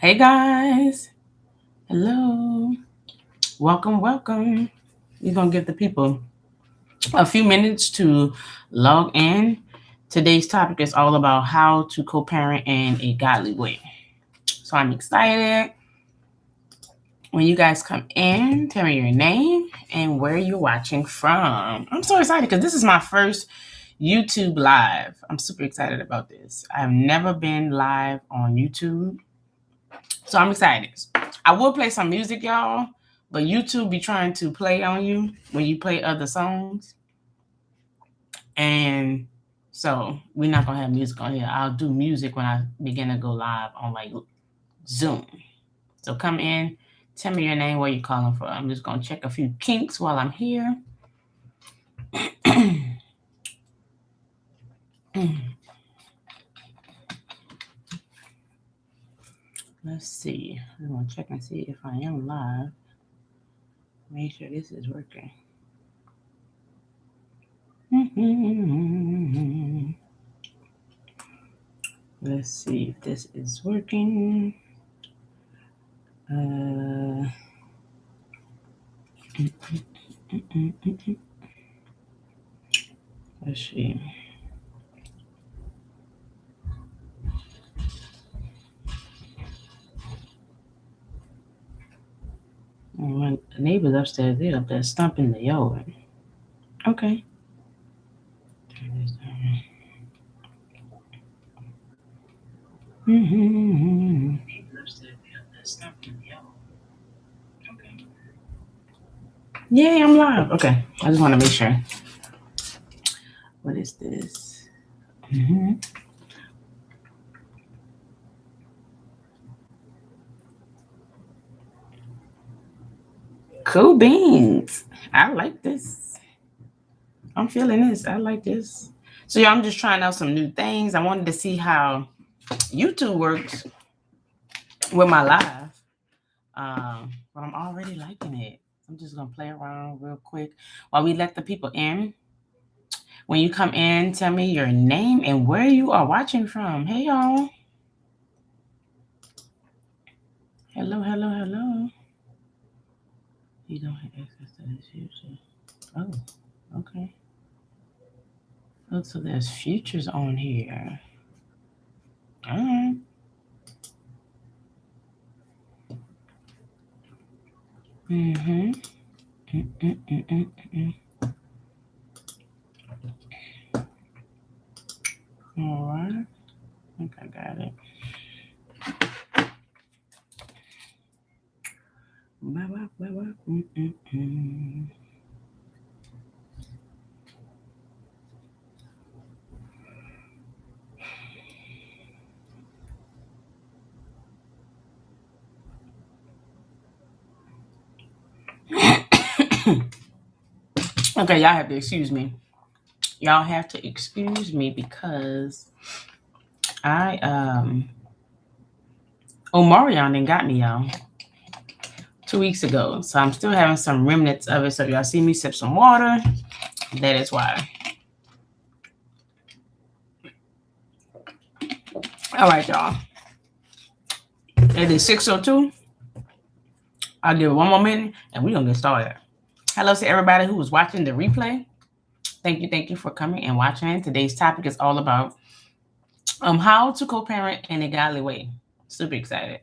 Hey guys, hello, welcome. We're gonna give the people a few minutes to log in. Today's topic is all about how to co-parent in a godly way. So I'm excited. When you guys come in, tell me your name and where you're watching from. I'm so excited because this is my first YouTube live. I'm super excited about this. I've never been live on YouTube. So I'm excited. I will play some music, y'all, but YouTube be trying to play on you when you play other songs. And so we're not gonna have music on here. I'll do music when I begin to go live on like Zoom. So come in, tell me your name, where you're calling from. I'm just gonna check a few kinks while I'm here. Let's see. I'm gonna check and see if I am live. Make sure this is working. Let's see if this is working. Let's see. My neighbors upstairs, they're up there stomping the yard. Okay. Turn this down. Yeah, I'm live. Okay. I just want to make sure. What is this? Cool beans. I like this. I'm feeling this. I like this. So yeah, I'm just trying out some new things. I wanted to see how YouTube works with my live. But I'm already liking it. I'm just gonna play around real quick while we let the people in. When you come in, tell me your name and where you are watching from. Hey y'all. Hello. You don't have access to this future. Oh, okay. Oh, so there's futures on here. All right. Mm-hmm. All right. I think I got it. Okay, y'all have to excuse me. Y'all have to excuse me because I Omarion done got me, y'all, 2 weeks ago. So I'm still having some remnants of it. So if y'all see me sip some water, that is why. All right, y'all. It is 6:02. I'll give it one more minute and we're gonna get started. Hello to everybody who was watching the replay. Thank you for coming and watching. Today's topic is all about how to co-parent in a godly way. Super excited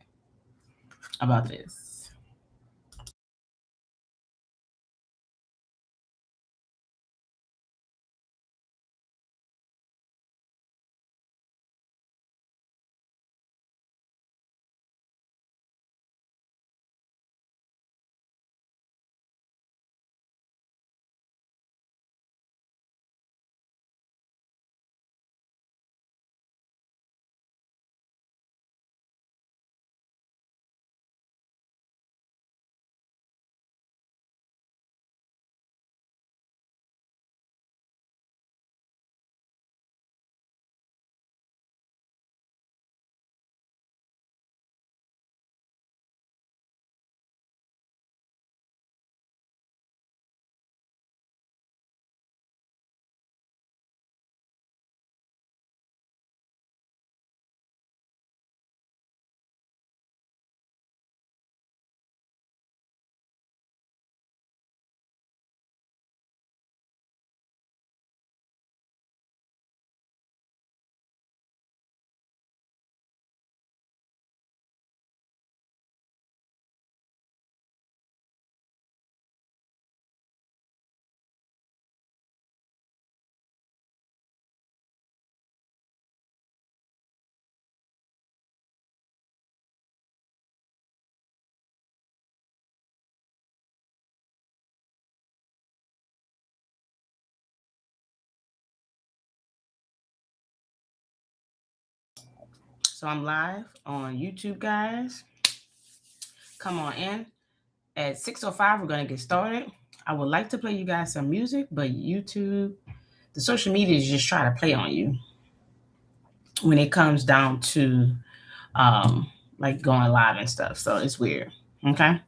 about this. So I'm live on YouTube, guys. Come on in. At 6:05, we're going to get started. I would like to play you guys some music, but YouTube, the social media is just trying to play on you when it comes down to like going live and stuff. So it's weird. Okay.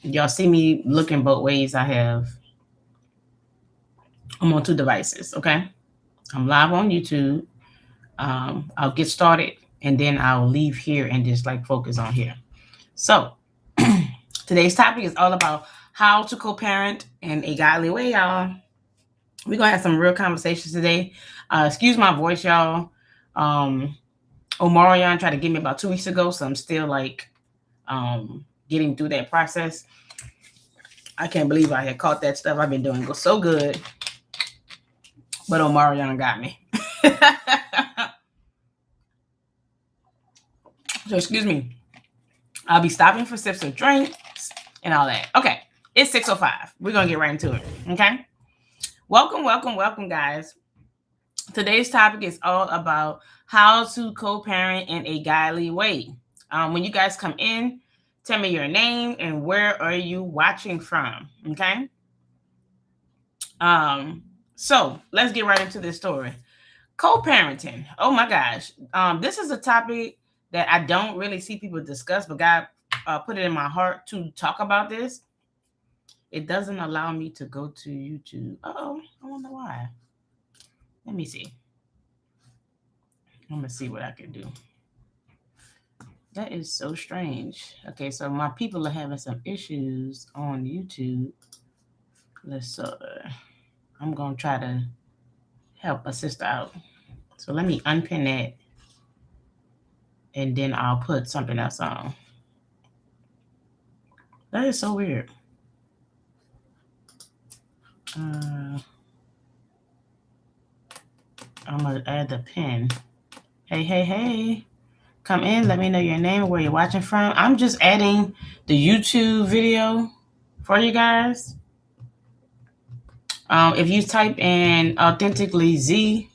Y'all see me looking both ways. I'm on 2 devices. Okay. I'm live on YouTube. I'll get started and then I'll leave here and just like focus on here. So today's topic is all about how to co-parent in a godly way, y'all. We're gonna have some real conversations today. Excuse my voice, y'all. Omarion tried to get me about 2 weeks ago, so I'm still like getting through that process. I can't believe I had caught that stuff. I've been doing so good, but Omarion got me. So excuse me. I'll be stopping for sips of drinks and all that. Okay, it's 6:05. We're gonna get right into it. Okay. Welcome, guys. Today's topic is all about how to co-parent in a godly way. When you guys come in, tell me your name and where are you watching from. Okay. So let's get right into this story. Co-parenting. Oh my gosh. This is a topic that I don't really see people discuss, but God put it in my heart to talk about this. It doesn't allow me to go to YouTube. I wonder why. Let me see. I'm going to see what I can do. That is so strange. Okay, so my people are having some issues on YouTube. I'm going to try to help a sister out. So let me unpin that. And then I'll put something else on. That is so weird. I'm going to add the pin. Hey. Come in. Let me know your name and where you're watching from. I'm just adding the YouTube video for you guys. If you type in AuthenticallyZ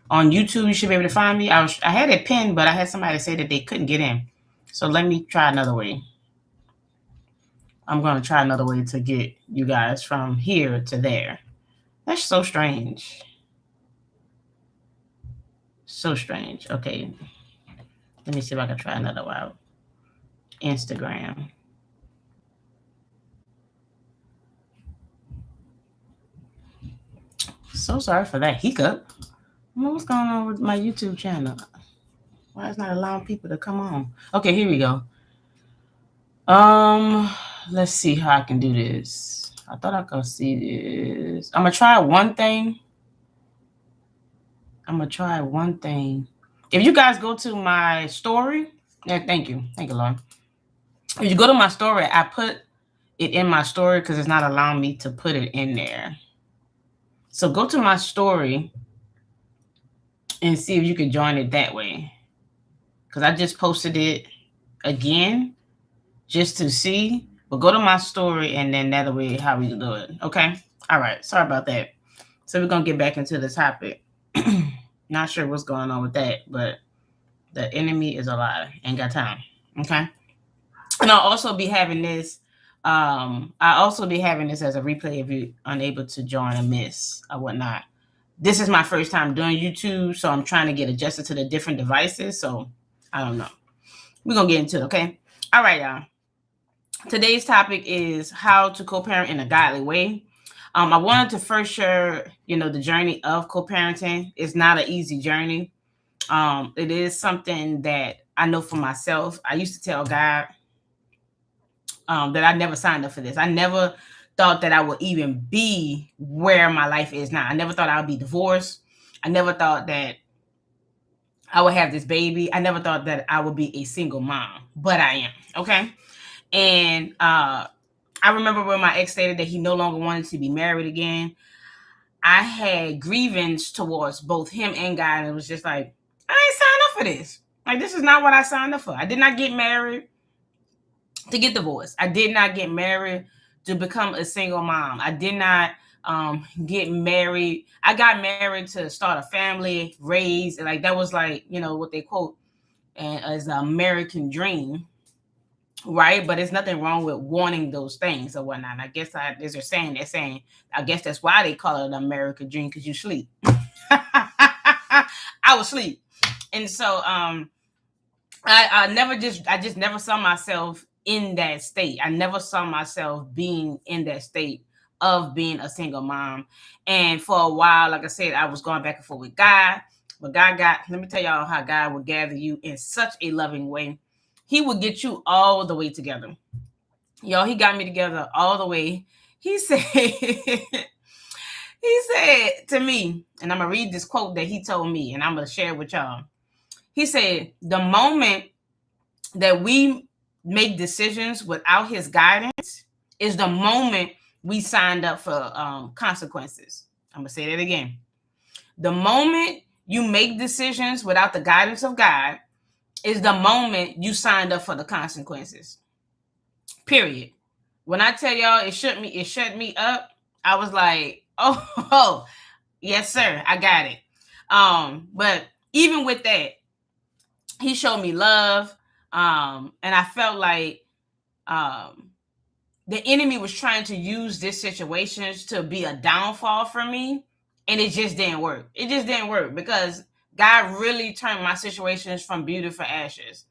on YouTube, you should be able to find me. I had it pinned, but I had somebody say that they couldn't get in. So let me try another way. I'm going to try another way to get you guys from here to there. That's so strange. So strange. Okay. Let me see if I can try another route. Instagram. So sorry for that hiccup. I don't know what's going on with my YouTube channel. Why is it not allowing people to come on? Okay, here we go. Let's see how I can do this. I thought I could see this. I'm gonna try one thing. If you guys go to my story, thank you, Lord. If you go to my story, I put it in my story because it's not allowing me to put it in there. So go to my story and see if you can join it that way. Because I just posted it again just to see. But go to my story and then that way how we do it. Okay? All right. Sorry about that. So we're going to get back into the topic. Not sure what's going on with that, but the enemy is a lie. Ain't got time. Okay? And I'll also be having this. as a replay if you're unable to join or miss or whatnot. This is my first time doing YouTube, so I'm trying to get adjusted to the different devices. So I don't know. We're going to get into it, okay? All right, y'all. Today's topic is how to co-parent in a godly way. I wanted to first share, the journey of co-parenting. It's not an easy journey. It is something that I know for myself. I used to tell God that I never signed up for this. I never thought that I would even be where my life is now. I never thought I would be divorced. I never thought that I would have this baby. I never thought that I would be a single mom, but I am. Okay. And I remember when my ex stated that he no longer wanted to be married again. I had grievance towards both him and God. And it was just like, I ain't signed up for this. Like, this is not what I signed up for. I did not get married to get divorced. I did not get married to become a single mom. I did not get married. I got married to start a family, raise, and like that was like, what they quote, and as an American dream, right? But there's nothing wrong with wanting those things or whatnot. I guess as they're saying, I guess that's why they call it an American dream, because you sleep. I was asleep. And so I just never saw myself in that state. I never saw myself being in that state of being a single mom. And for a while, like I said, I was going back and forth with God. But let me tell y'all how God would gather you in such a loving way. He would get you all the way together. Y'all, he got me together all the way. He said, he said to me, and I'm going to read this quote that he told me, and I'm going to share it with y'all. He said, the moment that we make decisions without his guidance is the moment we signed up for consequences. I'm going to say that again. The moment you make decisions without the guidance of God is the moment you signed up for the consequences. Period. When I tell y'all it shut me up, I was like, oh, yes, sir, I got it. But even with that, he showed me love. And I felt like the enemy was trying to use this situation to be a downfall for me. And it just didn't work. It just didn't work because God really turned my situations from beauty for ashes.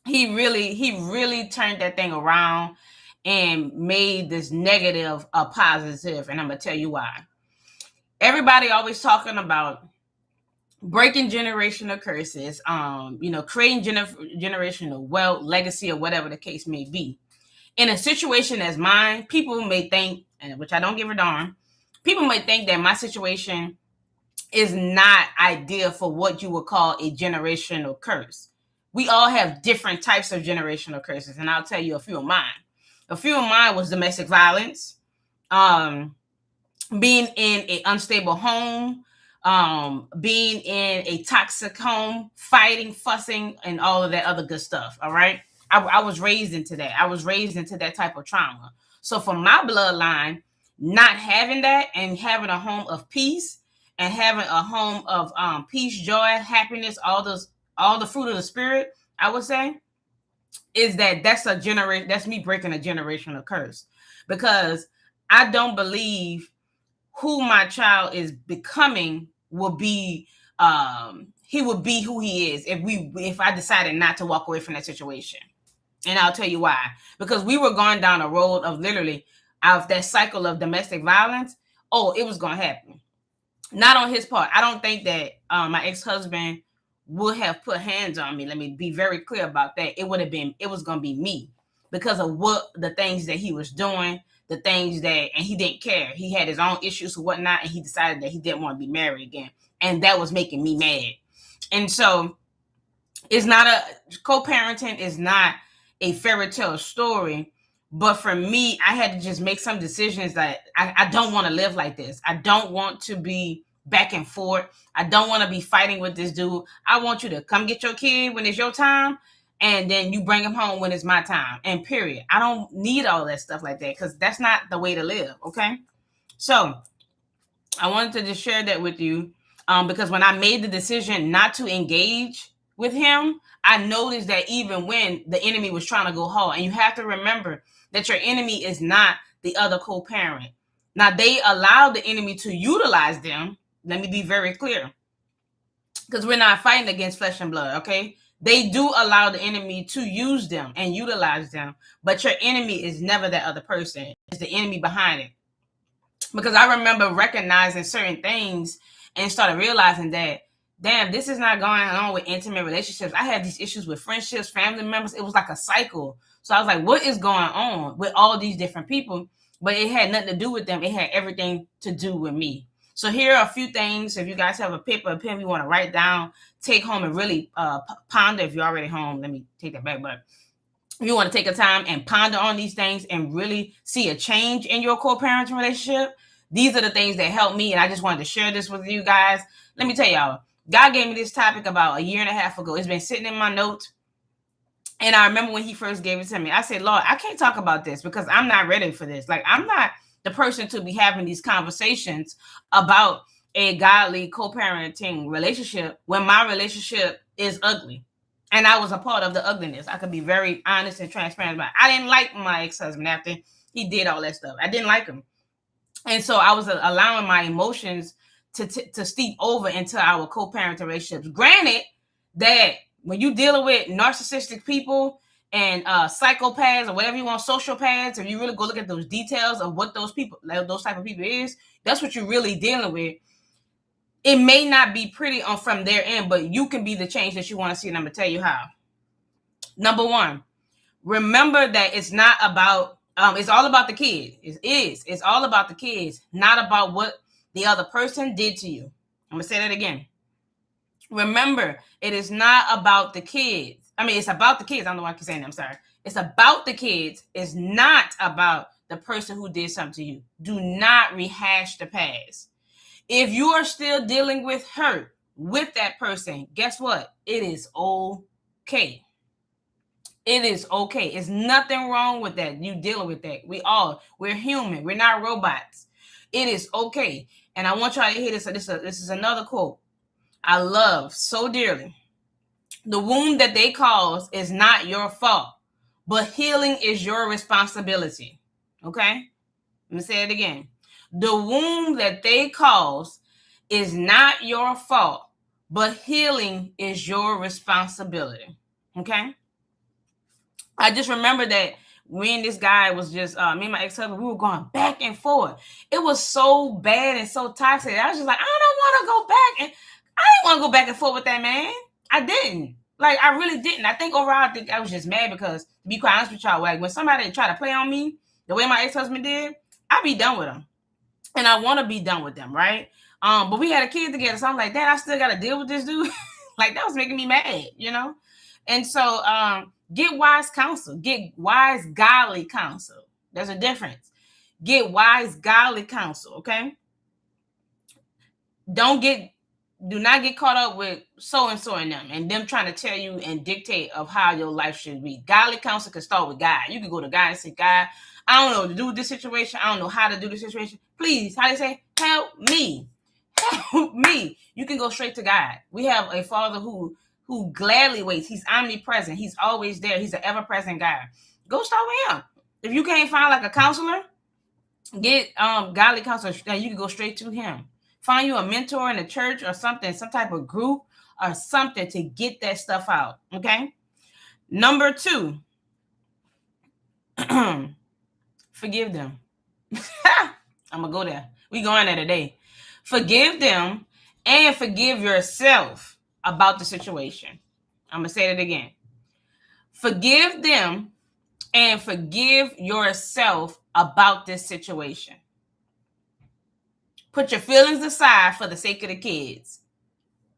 He really turned that thing around and made this negative a positive. And I'm going to tell you why. Everybody always talking about breaking generational curses, creating generational wealth, legacy, or whatever the case may be. In a situation as mine, people may think, which I don't give a darn, people may think that my situation is not ideal for what you would call a generational curse. We all have different types of generational curses, and I'll tell you a few of mine. A few of mine was domestic violence, being in an unstable home, being in a toxic home, fighting, fussing, and all of that other good stuff. All right. I was raised into that. I was raised into that type of trauma. So for my bloodline, not having that and having a home of peace and having a home of peace, joy, happiness, all the fruit of the spirit, I would say, is that's me breaking a generational curse, because I don't believe who my child is becoming will be he would be who he is if I decided not to walk away from that situation. And I'll tell you why. Because we were going down a road of literally out of that cycle of domestic violence. Oh, it was going to happen. Not on his part. I don't think that my ex-husband would have put hands on me. Let me be very clear about that. It was going to be me because of what the things that he was doing, and he didn't care. He had his own issues and whatnot, and he decided that he didn't want to be married again. And that was making me mad. And so co-parenting is not a fairy tale story. But for me, I had to just make some decisions that I don't want to live like this. I don't want to be back and forth. I don't want to be fighting with this dude. I want you to come get your kid when it's your time, and then you bring him home when it's my time. And period. I don't need all that stuff like that, because that's not the way to live. Okay. So I wanted to just share that with you, because when I made the decision not to engage with him, I noticed that even when the enemy was trying to go hard, and you have to remember that your enemy is not the other co-parent. Now, they allow the enemy to utilize them. Let me be very clear, because we're not fighting against flesh and blood, okay? They do allow the enemy to use them and utilize them, but your enemy is never that other person. It's the enemy behind it. Because I remember recognizing certain things and started realizing that, damn, this is not going on with intimate relationships. I had these issues with friendships, family members. It was like a cycle. So I was like, what is going on with all these different people? But it had nothing to do with them. It had everything to do with me. So here are a few things. If you guys have a paper or pen you want to write down, take home and really ponder. If you're already home, let me take that back. But if you want to take a time and ponder on these things and really see a change in your co-parenting relationship, these are the things that helped me. And I just wanted to share this with you guys. Let me tell y'all, God gave me this topic about a year and a half ago. It's been sitting in my notes. And I remember when he first gave it to me, I said, Lord, I can't talk about this because I'm not ready for this. Like, I'm not the person to be having these conversations about a godly co-parenting relationship when my relationship is ugly. And I was a part of the ugliness. I could be very honest and transparent about it. I didn't like my ex-husband after he did all that stuff. I didn't like him. And so I was allowing my emotions to steep over into our co-parenting relationships. Granted that when you're dealing with narcissistic people and psychopaths or whatever you want, sociopaths, if you really go look at those details of what those people, those type of people is, that's what you're really dealing with. It may not be pretty on from their end, but you can be the change that you want to see, and I'm going to tell you how. Number one, remember that it's not about, it's all about the kids. It's all about the kids, not about what the other person did to you. I'm going to say that again. Remember, it is not about the kids. I mean, it's about the kids. I don't know why I keep saying that. I'm sorry. It's about the kids. It's not about the person who did something to you. Do not rehash the past. If you are still dealing with hurt with that person, guess what? It is okay. It is okay. It's nothing wrong with that. You dealing with that. We're human. We're not robots. It is okay. And I want y'all to hear this. This is another quote I love so dearly. The wound that they cause is not your fault, but healing is your responsibility. Okay? Let me say it again. The wound that they cause is not your fault, but healing is your responsibility. Okay? I just remember that me and this guy was just, me and my ex-husband, we were going back and forth. It was so bad and so toxic. I was just like, I don't want to go back. And I didn't want to go back and forth with that man. I didn't. Like, I really didn't. I think overall, I was just mad because, to be quite honest with y'all, like, when somebody try to play on me, the way my ex-husband did, I'd be done with them. And I want to be done with them, right? But we had a kid together, so I'm like, Dad, I still got to deal with this dude. Like, that was making me mad, you know? And so, get wise counsel. Get wise, godly counsel. There's a difference. Get wise, godly counsel, okay? Do not get caught up with so-and-so and them trying to tell you and dictate of how your life should be. Godly counsel can start with God. You can go to God and say, God, I don't know what to do with this situation. I don't know how to do this situation. Please, how do you say? Help me. Help me. You can go straight to God. We have a Father who gladly waits. He's omnipresent. He's always there. He's an ever-present God. Go start with him. If you can't find like a counselor, get godly counselor. You can go straight to him. Find you a mentor in a church or something, some type of group or something to get that stuff out. Okay. Number 2, forgive them. I'm gonna go there. We going there today. Forgive them and forgive yourself about the situation. I'm gonna say that again. Forgive them and forgive yourself about this situation. Put your feelings aside for the sake of the kids.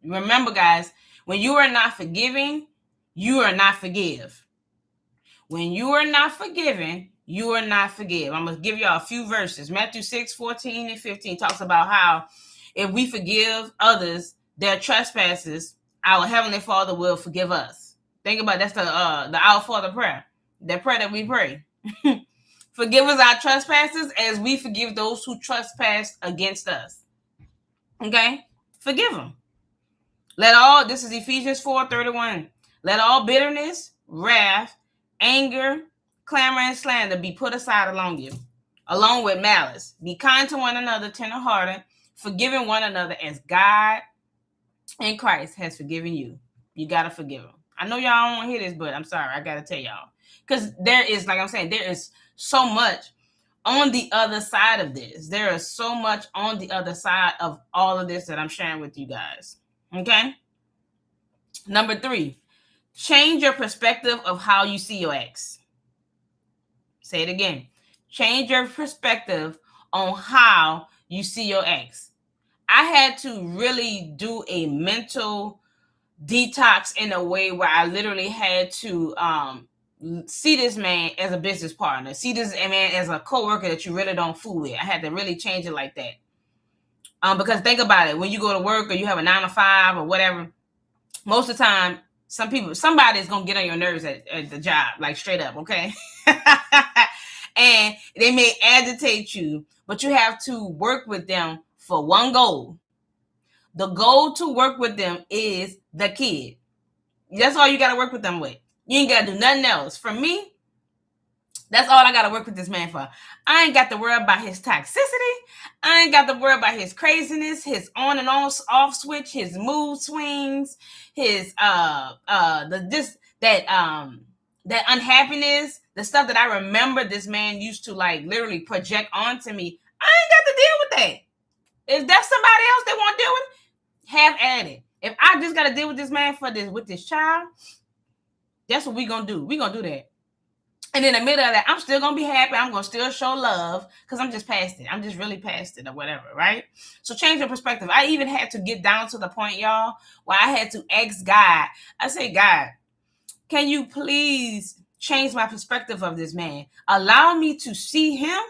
Remember, guys, when you are not forgiving, you are not forgive. When you are not forgiving, you are not forgive. I'm going to give y'all a few verses. Matthew 6:14 and 15 talks about how if we forgive others their trespasses, our Heavenly Father will forgive us. Think about that's the Our Father prayer. That prayer that we pray. Forgive us our trespasses as we forgive those who trespass against us. Okay? Forgive them. This is Ephesians 4:31. Let all bitterness, wrath, anger, clamor, and slander be put aside along with malice. Be kind to one another, tenderhearted, forgiving one another as God in Christ has forgiven you. You got to forgive them. I know y'all don't want to hear this, but I'm sorry. I got to tell y'all. Because there is, like I'm saying, there is so much on the other side of this. There is so much on the other side of all of this that I'm sharing with you guys. Okay? Number 3, change your perspective of how you see your ex. Say it again. Change your perspective on how you see your ex. I had to really do a mental detox in a way where I literally had to see this man as a business partner, see this man as a coworker that you really don't fool with. I had to really change it like that. Because think about it, when you go to work or you have a 9 to 5 or whatever, most of the time, somebody's gonna get on your nerves at the job, like straight up, okay? And they may agitate you, but you have to work with them for one goal. The goal to work with them is the kid. That's all you got to work with them with. You ain't got to do nothing else. For me, that's all I got to work with this man for. I ain't got to worry about his toxicity. I ain't got to worry about his craziness, his on and off switch, his mood swings, his that unhappiness, the stuff that I remember this man used to like literally project onto me. I ain't got to deal with that. If that's somebody else they want to deal with, have at it. If I just got to deal with this man with this child, that's what we gonna do. We gonna do that. And in the middle of that, I'm still going to be happy. I'm going to still show love because I'm just past it. I'm just really past it or whatever, right? So change your perspective. I even had to get down to the point, y'all, where I had to ask God. I say, God, can you please change my perspective of this man? Allow me to see him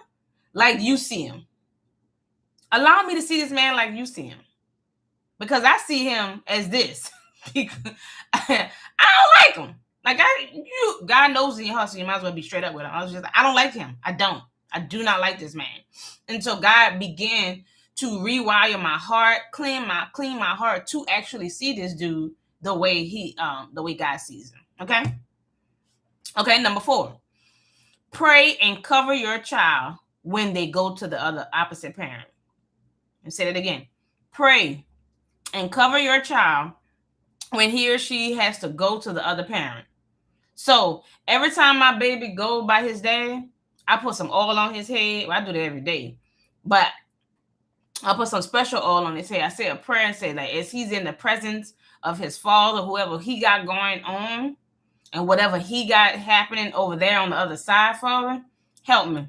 like you see him. Allow me to see this man like you see him. Because I see him as this. I don't like him. Like God knows in your heart, so you might as well be straight up with him. I was just like, I don't like him. I do not like this man. And so God began to rewire my heart, clean my heart to actually see this dude the way God sees him. Okay, number 4. Pray and cover your child when they go to the other opposite parent. And say it again. Pray and cover your child when he or she has to go to the other parent. So every time my baby go by his dad, I put some oil on his head. Well, I do that every day, but I put some special oil on his head. I say a prayer and say, like, as he's in the presence of his father, whoever he got going on, and whatever he got happening over there on the other side, Father, help me.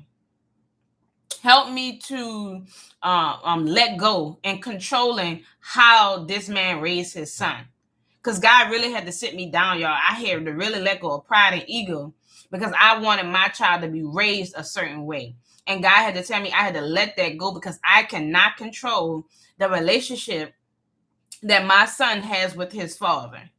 Help me to let go and controlling how this man raised his son. Because God really had to sit me down, y'all. I had to really let go of pride and ego because I wanted my child to be raised a certain way. And God had to tell me I had to let that go because I cannot control the relationship that my son has with his father.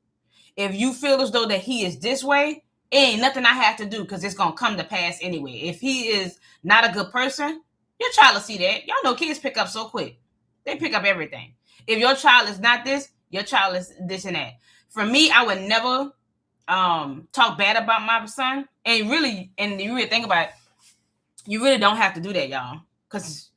If you feel as though that he is this way, it ain't nothing I have to do because it's going to come to pass anyway. If he is not a good person, your child will see that. Y'all know kids pick up so quick. They pick up everything. If your child is not this, your child is this and that. For me, I would never talk bad about my son. And you really think about it, you really don't have to do that, y'all. Because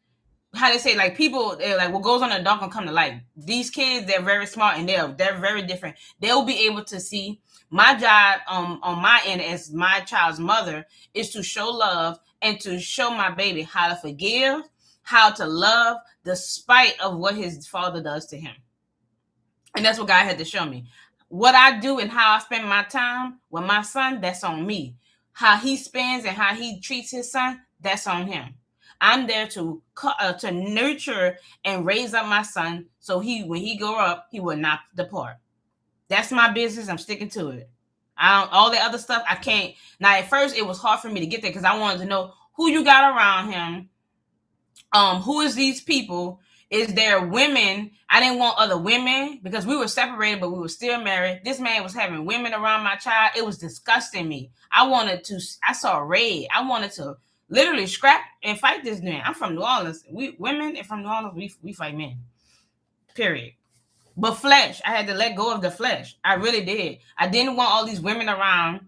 how they say, like, people, they're like, what goes on in the dark can come to light. These kids, they're very smart and they're very different. They'll be able to see. My job on my end as my child's mother is to show love and to show my baby how to forgive, how to love, despite of what his father does to him. And that's what God had to show me. What I do and how I spend my time with my son, that's on me. How he spends and how he treats his son, that's on him. I'm there to nurture and raise up my son so when he grow up, he will not depart. That's my business. I'm sticking to it. All the other stuff, I can't. Now, at first, it was hard for me to get there because I wanted to know who you got around him. Who is these people? Is there women? I didn't want other women because we were separated, but we were still married. This man was having women around my child. It was disgusting me. I saw red. I wanted to literally scrap and fight this man. I'm from New Orleans. Women from New Orleans, we fight men. Period. But flesh, I had to let go of the flesh. I really did. I didn't want all these women around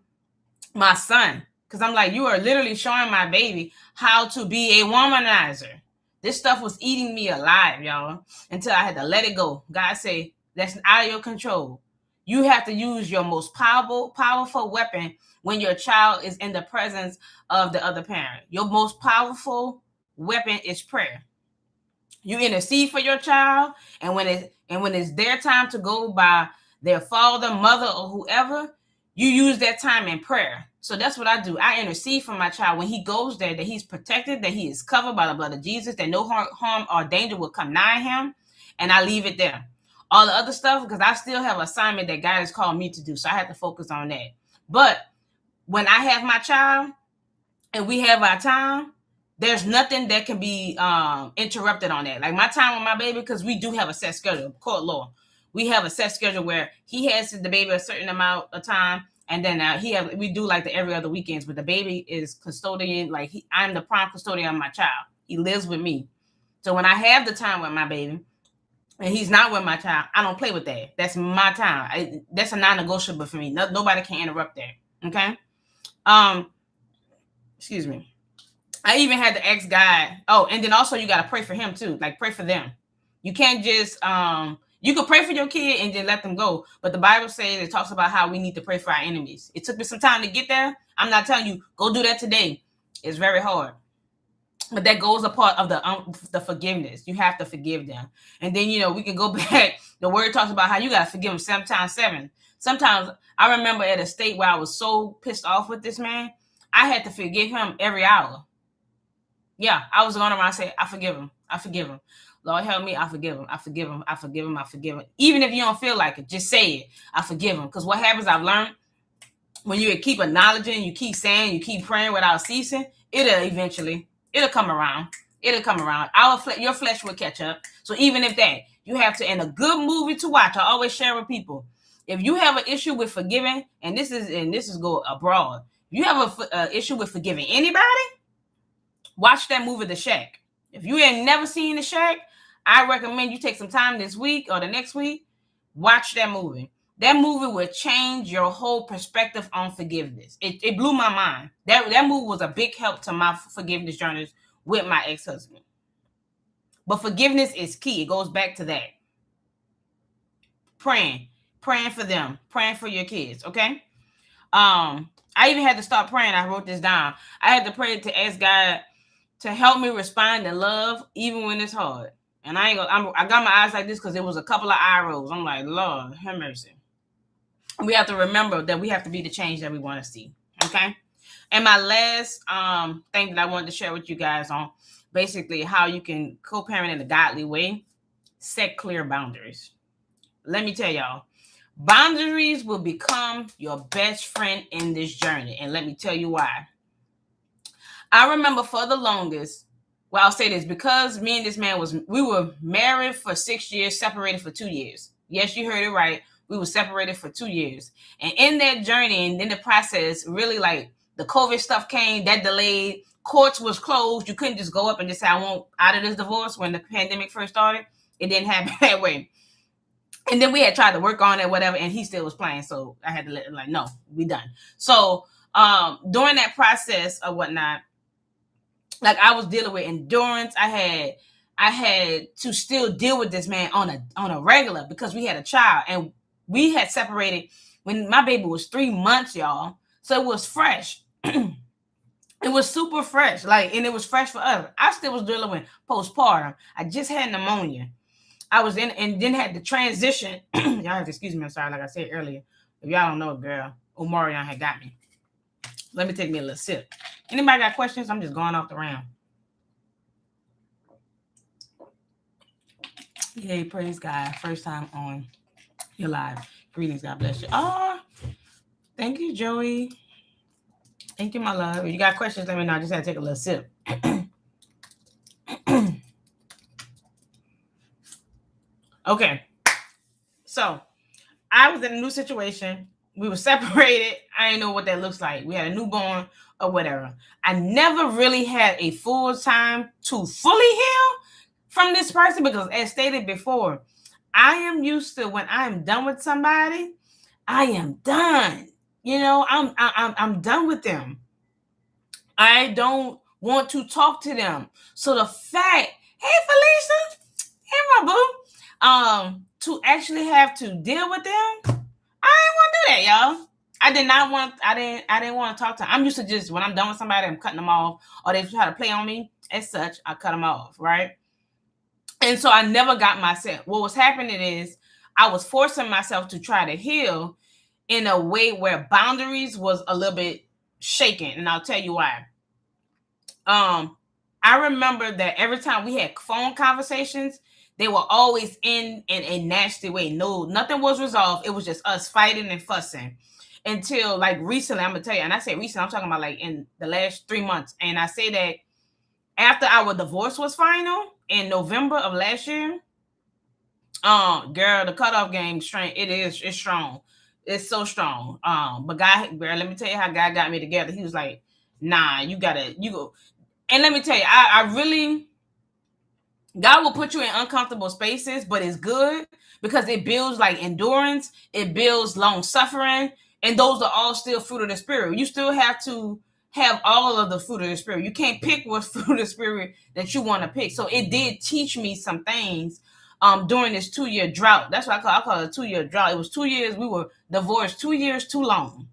my son because I'm like, you are literally showing my baby how to be a womanizer. This stuff was eating me alive, y'all, until I had to let it go. God say, that's out of your control. You have to use your most powerful weapon when your child is in the presence of the other parent. Your most powerful weapon is prayer. You intercede for your child, and when it's their time to go by their father, mother, or whoever, you use that time in prayer. So that's what I do. I intercede for my child when he goes there, that he's protected, that he is covered by the blood of Jesus, that no harm or danger will come nigh him, and I leave it there. All the other stuff, because I still have an assignment that God has called me to do, so I have to focus on that. But when I have my child and we have our time, there's nothing that can be interrupted on that. Like my time with my baby, because we do have a set schedule, court law. We have a set schedule where he has the baby a certain amount of time, and then we do like the every other weekends. But the baby is custodian, like I'm the prime custodian of my child. He lives with me. So when I have the time with my baby, and he's not with my child, I don't play with that. That's my time. That's a non-negotiable for me. Nobody can interrupt that. Okay. Excuse me. I even had to ask God. Oh, and then also you got to pray for him too. Like, pray for them. You can't just you can pray for your kid and then let them go. But the Bible says, it talks about how we need to pray for our enemies. It took me some time to get there. I'm not telling you go do that today. It's very hard. But that goes a part of the forgiveness. You have to forgive them. And then, we can go back. The word talks about how you got to forgive them 7 times 7. Sometimes I remember at a state where I was so pissed off with this man, I had to forgive him every hour. Yeah, I was going around saying, I forgive him. I forgive him. Lord, help me. I forgive him. I forgive him. I forgive him. I forgive him. Even if you don't feel like it, just say it. I forgive him. Because what happens, I've learned, when you keep acknowledging, you keep saying, you keep praying without ceasing, it'll come around. It'll come around. Your flesh will catch up. So even if that, you have to, in a good movie to watch, I always share with people, if you have an issue with forgiving, and this is go abroad, you have an issue with forgiving anybody, watch that movie, The Shack. If you ain't never seen The Shack, I recommend you take some time this week or the next week, watch that movie. That movie will change your whole perspective on forgiveness. It blew my mind. That movie was a big help to my forgiveness journeys with my ex-husband. But forgiveness is key. It goes back to that. Praying for them, praying for your kids, okay? I even had to start praying. I wrote this down. I had to pray to ask God to help me respond in love, even when it's hard. And I got my eyes like this because it was a couple of eye rolls. I'm like, Lord, have mercy. We have to remember that we have to be the change that we want to see. Okay. And my last thing that I wanted to share with you guys on basically how you can co-parent in a godly way, set clear boundaries. Let me tell y'all, boundaries will become your best friend in this journey. And let me tell you why. I remember for the longest, well, I'll say this, because me and this man we were married for 6 years, separated for 2 years. Yes, you heard it right. We were separated for 2 years. And in that journey and in the process, really, like, the COVID stuff came, that delayed, courts was closed. You couldn't just go up and just say, I want out of this divorce when the pandemic first started. It didn't happen that way. And then we had tried to work on it, whatever, and he still was playing. So I had to let him, like, no, we done. So during that process or whatnot, like, I was dealing with endurance. I had to still deal with this man on a regular because we had a child, and we had separated when my baby was 3 months, y'all. So it was fresh. It was super fresh, like, and it was fresh for us. I still was dealing with postpartum. I just had pneumonia. I was in, and then had the transition. Y'all have to excuse me. I'm sorry. Like I said earlier, if y'all don't know, girl, Omarion had got me. Let me take me a little sip. Anybody got questions? I'm just going off the round. Yay, praise God. First time on your live. Greetings. God bless you. Oh, thank you, Joey. Thank you, my love. If you got questions, let me know. I just had to take a little sip. Okay. So I was in a new situation. We were separated. I didn't know what that looks like. We had a newborn or whatever. I never really had a full time to fully heal from this person because, as stated before, I am used to when I am done with somebody, I am done. I'm done with them. I don't want to talk to them. So the fact, hey Felicia, hey my boo, to actually have to deal with them, I didn't want to do that, y'all. I didn't want to talk to them. I'm used to just, when I'm done with somebody, I'm cutting them off, or they try to play on me. As such, I cut them off, right? And so I never got myself. What was happening is I was forcing myself to try to heal in a way where boundaries was a little bit shaken, and I'll tell you why. I remember that every time we had phone conversations, they were always in a nasty way. No, nothing was resolved. It was just us fighting and fussing until, like, recently. I'm gonna tell you, and I say recently, I'm talking about like in the last 3 months. And I say that after our divorce was final in November of last year. Girl, the cutoff game strength, it's strong. It's so strong. But God, girl, let me tell you how God got me together. He was like, nah, you go. And let me tell you, I really, God will put you in uncomfortable spaces, but it's good because it builds like endurance, it builds long suffering, and those are all still fruit of the spirit. You still have to have all of the fruit of the spirit. You can't pick what fruit of the spirit that you want to pick. So it did teach me some things during this 2-year drought. That's what I call it a 2-year drought. It was 2 years, we were divorced 2 years too long.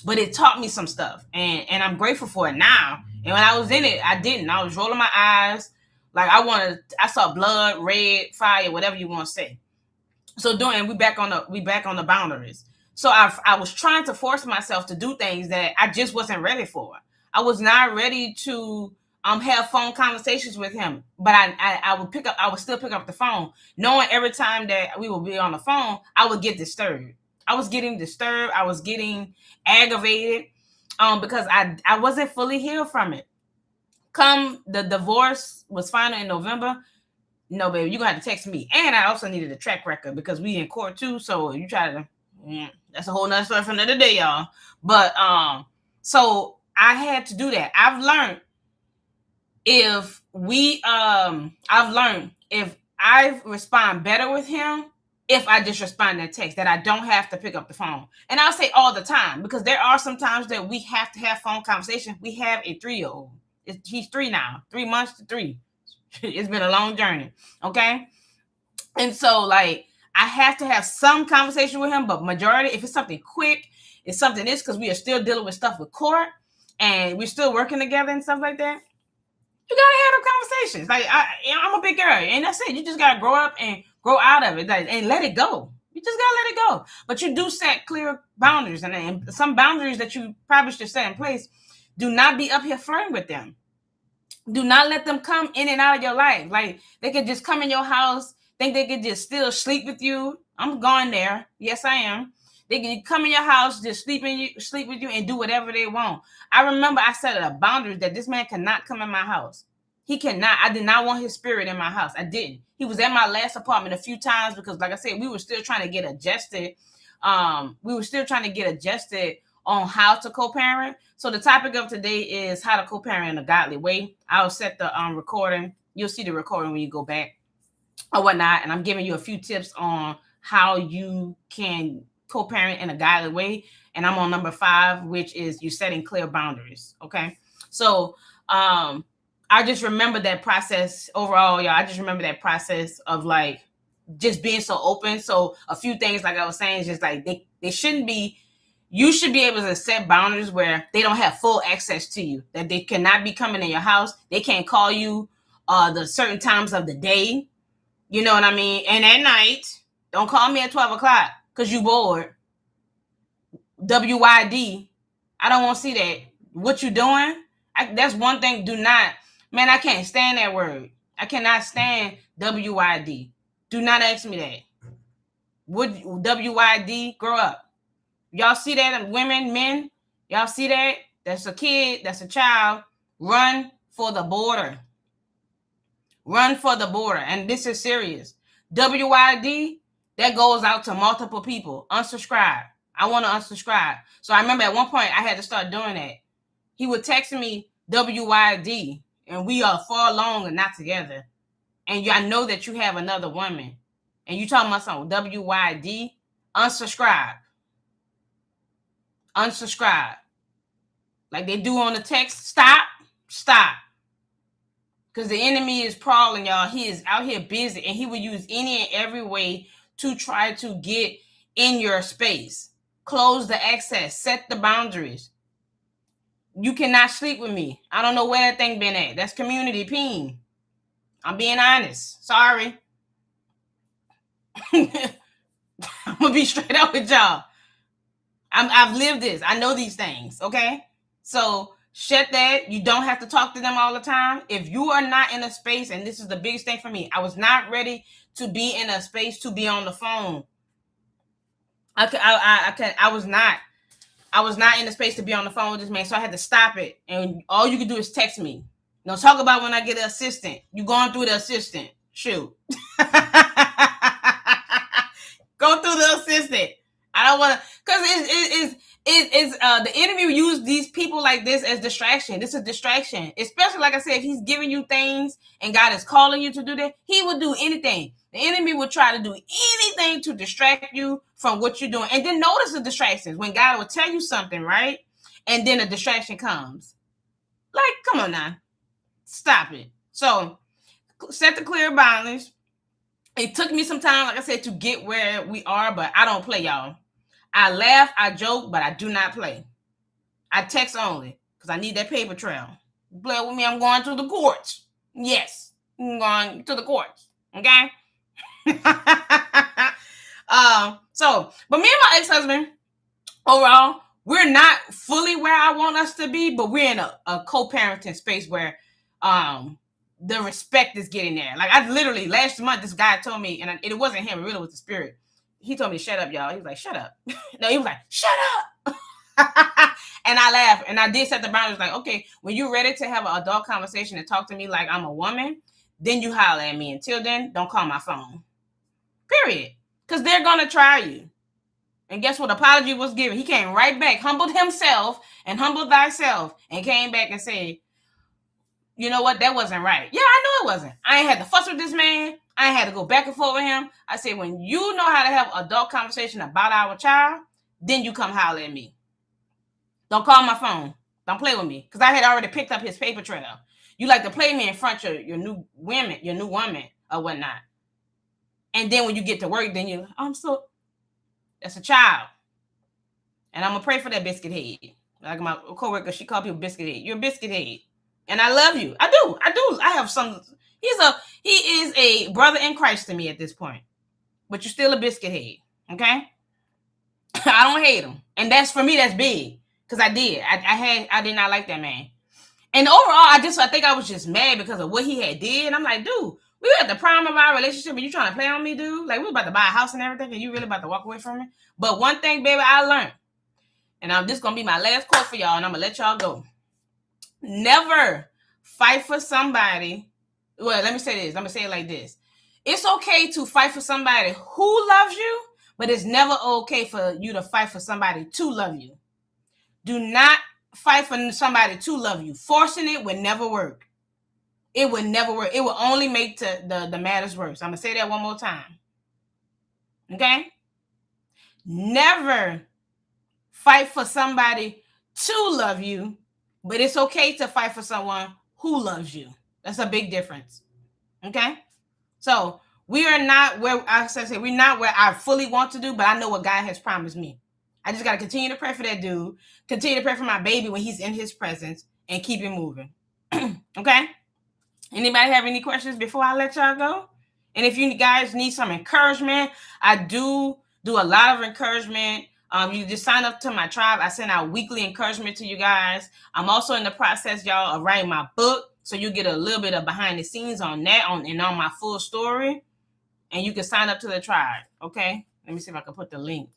But it taught me some stuff, and I'm grateful for it now. And when I was in it, I didn't. I was rolling my eyes. Like I saw blood, red, fire, whatever you want to say. So we back on the boundaries. So I was trying to force myself to do things that I just wasn't ready for. I was not ready to have phone conversations with him. But I would still pick up the phone, knowing every time that we would be on the phone, I would get disturbed. I was getting disturbed. I was getting aggravated because I wasn't fully healed from it. Come the divorce was final in November. No, baby, you're gonna have to text me. And I also needed a track record because we in court too. So you try to that's a whole nother story for another day, y'all. But so I had to do that. I've learned if I respond better with him if I just respond in text, that I don't have to pick up the phone. And I'll say all the time, because there are some times that we have to have phone conversation. We have a 3-year-old. He's 3 now, 3 months to 3. It's been a long journey. Okay. And so like, I have to have some conversation with him, but majority, if it's something quick, it's something this, because we are still dealing with stuff with court and we're still working together and stuff like that. You gotta have them conversations. Like I'm a big girl, and that's it. You just gotta grow up and grow out of it, and let it go. You just gotta let it go. But you do set clear boundaries, and some boundaries that you probably should set in place. Do not be up here flirting with them. Do not let them come in and out of your life. Like they could just come in your house, think they could just still sleep with you. I'm going there. Yes, I am. They can come in your house, just sleep with you, and do whatever they want. I remember I set a boundary that this man cannot come in my house. He cannot. I did not want his spirit in my house. I didn't. He was at my last apartment a few times because, like I said, we were still trying to get adjusted. On how to co-parent. So the topic of today is how to co-parent in a godly way. I'll set the recording. You'll see the recording when you go back or whatnot. And I'm giving you a few tips on how you can co-parent in a godly way. And I'm on number 5, which is you setting clear boundaries. Okay. So I just remember that process overall, y'all. I just remember that process of like just being so open. So a few things, like I was saying, is just like they shouldn't be. You should be able to set boundaries where they don't have full access to you, that they cannot be coming in your house. They can't call you the certain times of the day. You know what I mean? And at night, don't call me at 12 o'clock because you bored. WYD. I don't want to see that. What you doing? That's one thing. Do not. Man, I can't stand that word. I cannot stand WYD. Do not ask me that. Would WYD? Grow up. Y'all see that? Women, men, y'all see that? That's a kid. That's a child. Run for the border. Run for the border. And this is serious. WYD, that goes out to multiple people. Unsubscribe. I want to unsubscribe. So I remember at one point I had to start doing that. He would text me WYD, and we are far along and not together. And I know that you have another woman. And you talking about something WYD, unsubscribe. Unsubscribe. Like they do on the text. Stop. Because the enemy is prowling, y'all. He is out here busy, and he will use any and every way to try to get in your space. Close the access. Set the boundaries. You cannot sleep with me. I don't know where that thing been at. That's community peen. I'm being honest. Sorry. I'm going to be straight up with y'all. I've lived this. I know these things, okay? So shut that. You don't have to talk to them all the time. If you are not in a space, and this is the biggest thing for me, I was not ready to be in a space to be on the phone. I was not in a space to be on the phone with this man, so I had to stop it. And all you can do is text me. Now talk about when I get an assistant. You going through the assistant. Shoot. Go through the assistant. I don't want to, because it's the enemy will use these people like this as distraction. This is a distraction, especially like I said, if he's giving you things and God is calling you to do that, he will do anything. The enemy will try to do anything to distract you from what you're doing. And then notice the distractions when God will tell you something, right? And then a distraction comes. Like, come on now, stop it. So set the clear boundaries. It took me some time, like I said, to get where we are, but I don't play, y'all. I laugh, I joke, but I do not play. I text only because I need that paper trail. Play with me, I'm going to the courts. Yes, I'm going to the courts. Okay? But me and my ex-husband, overall, we're not fully where I want us to be, but we're in a co-parenting space where the respect is getting there. Like, I literally, last month, this guy told me, and it wasn't him, it really was the spirit. He told me to shut up, y'all. He was like, shut up. No, he was like, shut up. And I laughed. And I did set the boundaries like, okay, when you're ready to have an adult conversation and talk to me like I'm a woman, then you holler at me. Until then, don't call my phone. Period. Because they're going to try you. And guess what? Apology was given. He came right back, humbled himself and humbled thyself, and came back and said, you know what? That wasn't right. Yeah, I know it wasn't. I ain't had to fuss with this man. I ain't had to go back and forth with him. I said, when you know how to have an adult conversation about our child, then you come holler at me. Don't call my phone. Don't play with me. Because I had already picked up his paper trail. You like to play me in front of your new woman or whatnot. And then when you get to work, then you're like, that's a child. And I'm going to pray for that biscuit head. Like my coworker, she called people biscuit head. You're a biscuit head. And I love you. I do. I have some. He is a brother in Christ to me at this point. But you're still a biscuit head. Okay? I don't hate him. And that's, for me, that's big. Because I did. I did not like that man. And overall, I think I was just mad because of what he had did. And I'm like, dude, we were at the prime of our relationship and you trying to play on me, dude? Like, we were about to buy a house and everything, and you really about to walk away from me? But one thing, baby, I learned. And this going to be my last quote for y'all, and I'm going to let y'all go. Never fight for somebody. Well, let me say this. I'm going to say it like this. It's okay to fight for somebody who loves you, but it's never okay for you to fight for somebody to love you. Do not fight for somebody to love you. Forcing it would never work. It would never work. It will only make the matters worse. I'm going to say that one more time. Okay? Never fight for somebody to love you, but it's okay to fight for someone who loves you. That's a big difference. Okay? So we are not where, as I say, we're not where I fully want to do, but I know what God has promised me. I just got to continue to pray for that dude, continue to pray for my baby when he's in his presence, and keep it moving. Okay? Anybody have any questions before I let y'all go? And if you guys need some encouragement, I do a lot of encouragement. You just sign up to my tribe. I send out weekly encouragement to you guys. I'm also in the process, y'all, of writing my book. So you get a little bit of behind the scenes on that and on my full story. And you can sign up to the tribe. Okay? Let me see if I can put the link.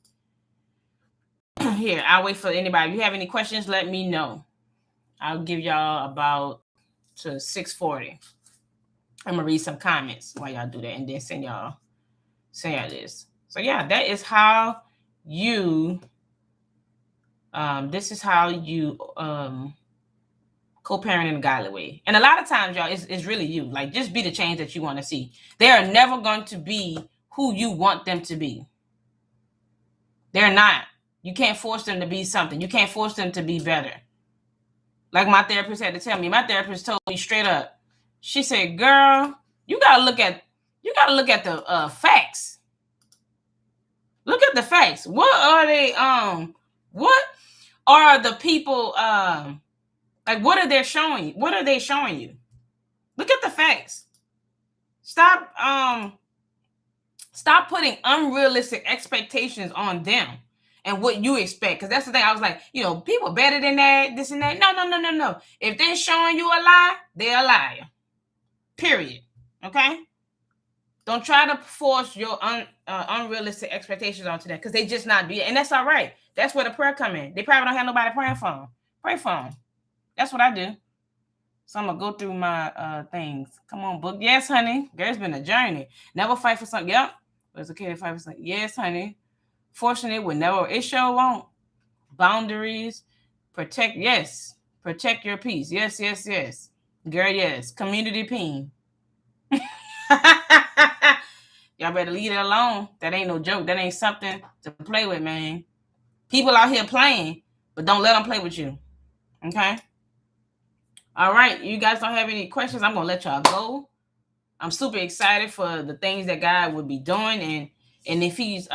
Here, I'll wait for anybody. If you have any questions, let me know. I'll give y'all about to 6:40. I'm going to read some comments while y'all do that and then send y'all this. So yeah, that is how you, this is how you co-parent in a godly way. And a lot of times, y'all, it's really you. Like, just be the change that you want to see. They are never going to be who you want them to be. They're not. You can't force them to be something. You can't force them to be better. Like my therapist had to tell me. My therapist told me straight up. She said, "Girl, you gotta look at the facts. Look at the facts. What are they? What are the people? Like, what are they showing? What are they showing you? Look at the facts. Stop putting unrealistic expectations on them and what you expect. Because that's the thing. I was like, people better than that, this and that. No. If they're showing you a lie, they're a liar. Period. Okay? Don't try to force your unrealistic expectations onto them because they just not be. And that's all right. That's where the prayer come in. They probably don't have nobody praying for them. Pray for them. That's what I do. So I'm going to go through my things. Come on, book. Yes, honey. There's been a journey. Never fight for something. Yep. It's okay to fight for something. Yes, honey. fortunate would never. It sure won't. Boundaries, protect. Yes, protect your peace. Yes, yes, yes, girl. Yes, community peen. Y'all better leave it alone. That ain't no joke. That ain't something to play with, man. People out here playing, but don't let them play with you. Okay. All right. You guys don't have any questions? I'm gonna let y'all go. I'm super excited for the things that God would be doing, and if He's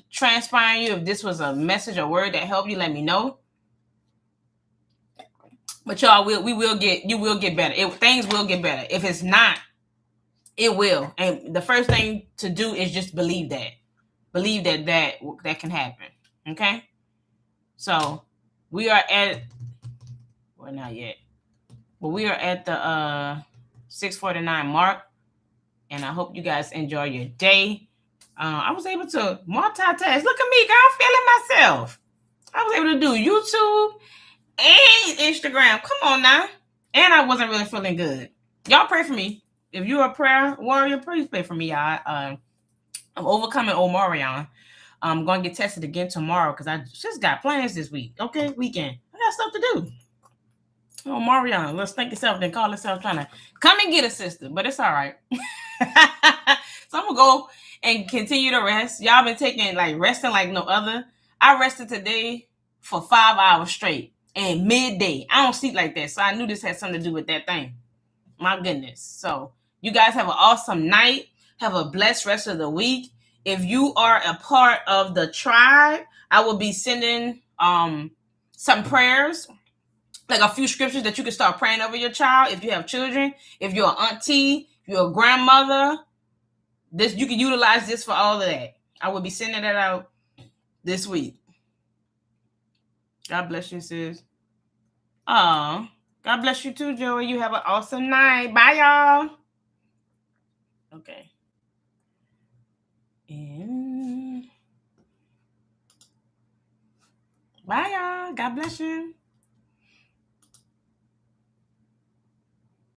transpiring you, if this was a message or word that helped you, let me know. But y'all you will get better. Things will get better. If it's not, it will. And the first thing to do is just believe that. Believe that can happen. Okay. So we are at, well, not yet, but we are at the 6:49 mark, and I hope you guys enjoy your day. I was able to multitask. Look at me, girl, I'm feeling myself. I was able to do YouTube and Instagram. Come on now. And I wasn't really feeling good. Y'all pray for me. If you're a prayer warrior, please pray for me, y'all. I'm overcoming Omarion. I'm going to get tested again tomorrow because I just got plans this week. Okay, weekend. I got stuff to do. Oh, Mariana, let's think yourself, then call herself trying to come and get a sister, but it's all right. So I'm gonna go and continue to rest. Y'all been taking resting like no other. I rested today for 5 hours straight and midday. I don't sleep like that, so I knew this had something to do with that thing. My goodness. So you guys have an awesome night. Have a blessed rest of the week. If you are a part of the tribe, I will be sending some prayers, like a few scriptures that you can start praying over your child. If you have children, if you're an auntie, if you're a grandmother, this you can utilize this for all of that. I will be sending that out this week. God bless you, sis. Oh, God bless you too, Joey. You have an awesome night. Bye, y'all. Okay. And bye, y'all. God bless you.